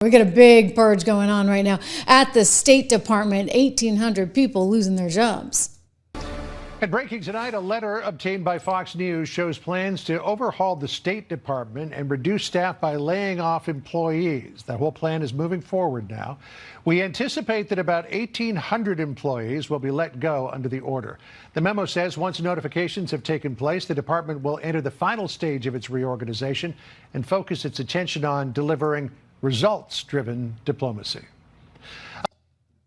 We got a big purge going on right now at the State Department. 1,800 people losing their jobs. And breaking tonight, a letter obtained by Fox News shows plans to overhaul the State Department and reduce staff by laying off employees. That whole plan is moving forward now. We anticipate that about 1,800 employees will be let go under the order. The memo says once notifications have taken place, the department will enter the final stage of its reorganization and focus its attention on delivering results-driven diplomacy.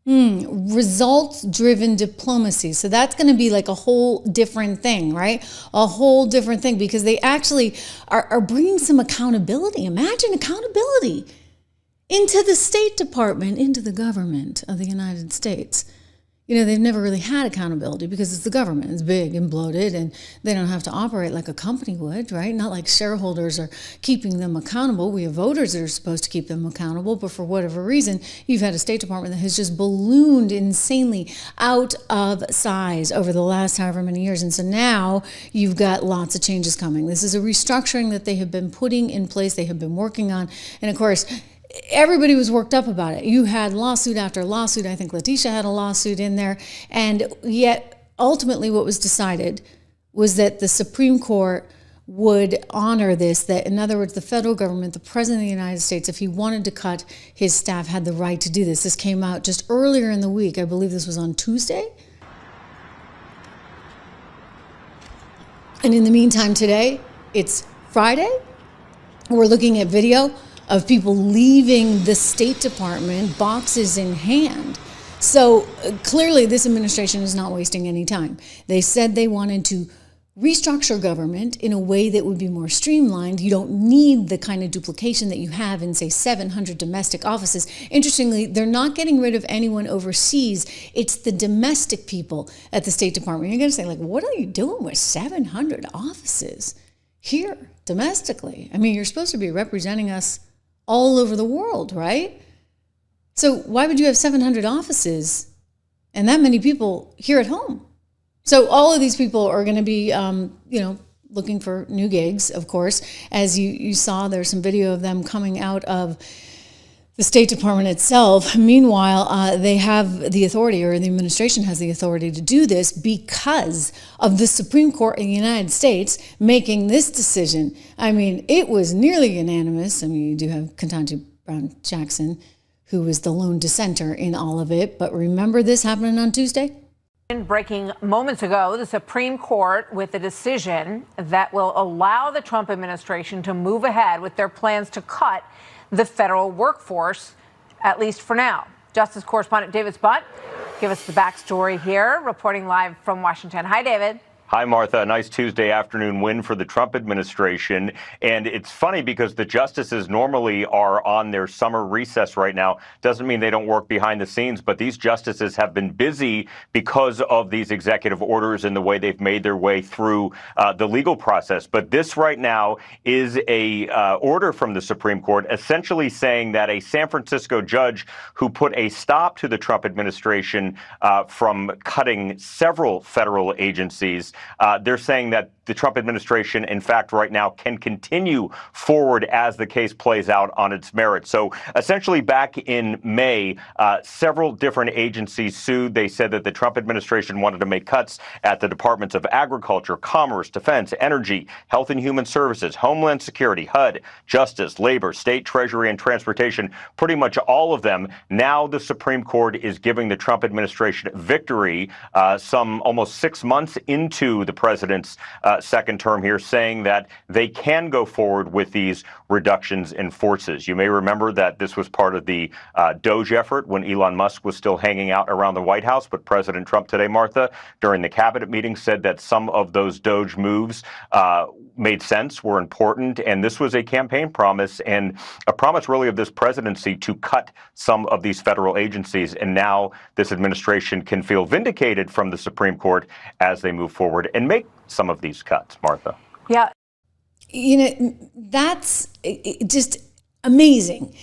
Results-driven diplomacy. So that's going to be like a whole different thing, right? A whole different thing, because they actually are bringing some accountability. Imagine accountability into the State Department, into the government of the United States. You know, they've never really had accountability because it's the government. It's big and bloated, and they don't have to operate like a company would, right? Not like shareholders are keeping them accountable. We have voters that are supposed to keep them accountable, but for whatever reason, you've had a State Department that has just ballooned insanely out of size over the last however many years. And so now you've got lots of changes coming. This is a restructuring that they have been putting in place, they have been working on. And of course, everybody was worked up about it. You had lawsuit after lawsuit. I think Letitia had a lawsuit in there. And yet, ultimately, what was decided was that the Supreme Court would honor this, that in other words, the federal government, the President of the United States, if he wanted to cut his staff, had the right to do this. This came out just earlier in the week. I believe this was on Tuesday. And in the meantime, today, it's Friday. We're looking at video of people leaving the State Department, boxes in hand. So clearly this administration is not wasting any time. They said they wanted to restructure government in a way that would be more streamlined. You don't need the kind of duplication that you have in, say, 700 domestic offices. Interestingly, they're not getting rid of anyone overseas. It's the domestic people at the State Department. You're going to say, like, what are you doing with 700 offices here domestically? I mean, you're supposed to be representing us all over the world, right? So why would you have 700 offices and that many people here at home? So all of these people are going to be, looking for new gigs, of course. As you saw, there's some video of them coming out of the State Department itself. Meanwhile, they have the authority, or the administration has the authority to do this because of the Supreme Court in the United States making this decision. I mean, it was nearly unanimous. I mean, you do have Ketanji Brown Jackson, who was the lone dissenter in all of it. But remember this happening on Tuesday? Breaking moments ago, the Supreme Court with a decision that will allow the Trump administration to move ahead with their plans to cut the federal workforce, at least for now. Justice correspondent David Spott, give us the backstory here, reporting live from Washington. Hi, David. Hi, Martha. A nice Tuesday afternoon win for the Trump administration. And it's funny because the justices normally are on their summer recess right now. Doesn't mean they don't work behind the scenes, but these justices have been busy because of these executive orders and the way they've made their way through the legal process. But this right now is a order from the Supreme Court essentially saying that a San Francisco judge who put a stop to the Trump administration from cutting several federal agencies, they're saying that the Trump administration, in fact, right now can continue forward as the case plays out on its merits. So essentially back in May, several different agencies sued. They said that the Trump administration wanted to make cuts at the Departments of Agriculture, Commerce, Defense, Energy, Health and Human Services, Homeland Security, HUD, Justice, Labor, State Treasury, and Transportation, pretty much all of them. Now the Supreme Court is giving the Trump administration victory some almost 6 months into the president's second term here, saying that they can go forward with these reductions in forces. You may remember that this was part of the Doge effort when Elon Musk was still hanging out around the White House. But President Trump today, Martha, during the cabinet meeting said that some of those Doge moves made sense, were important. And this was a campaign promise and a promise really of this presidency to cut some of these federal agencies. And now this administration can feel vindicated from the Supreme Court as they move forward and make some of these cuts, Martha. Yeah. You know, that's just amazing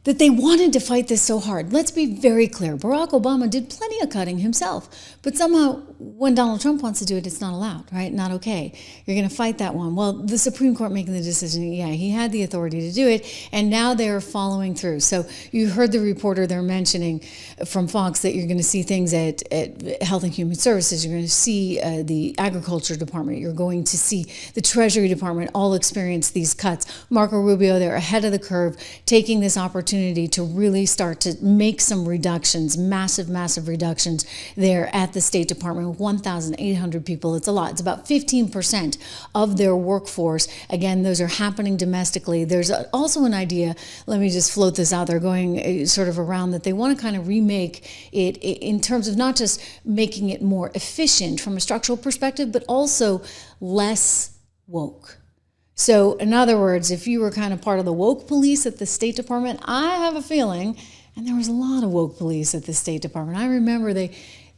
that they wanted to fight this so hard. Let's be very clear. Barack Obama did plenty of cutting himself, but somehow when Donald Trump wants to do it, it's not allowed, right? Not okay. You're going to fight that one. Well, the Supreme Court making the decision, yeah, he had the authority to do it, and now they're following through. So you heard the reporter there mentioning from Fox that you're going to see things at Health and Human Services, you're going to see the Agriculture Department, you're going to see the Treasury Department all experience these cuts. Marco Rubio, they're ahead of the curve, taking this opportunity to really start to make some reductions, massive reductions there at the State Department. 1,800 people, it's a lot. It's about 15% of their workforce. Again, those are happening domestically. There's also an idea, let me just float this out there, going sort of around, that they want to kind of remake it in terms of not just making it more efficient from a structural perspective, but also less woke. So in other words, if you were kind of part of the woke police at the State Department, I have a feeling, and there was a lot of woke police at the State Department. I remember they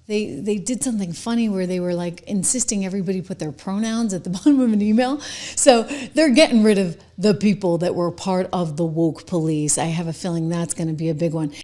did something funny where they were like insisting everybody put their pronouns at the bottom of an email. So they're getting rid of the people that were part of the woke police. I have a feeling that's going to be a big one.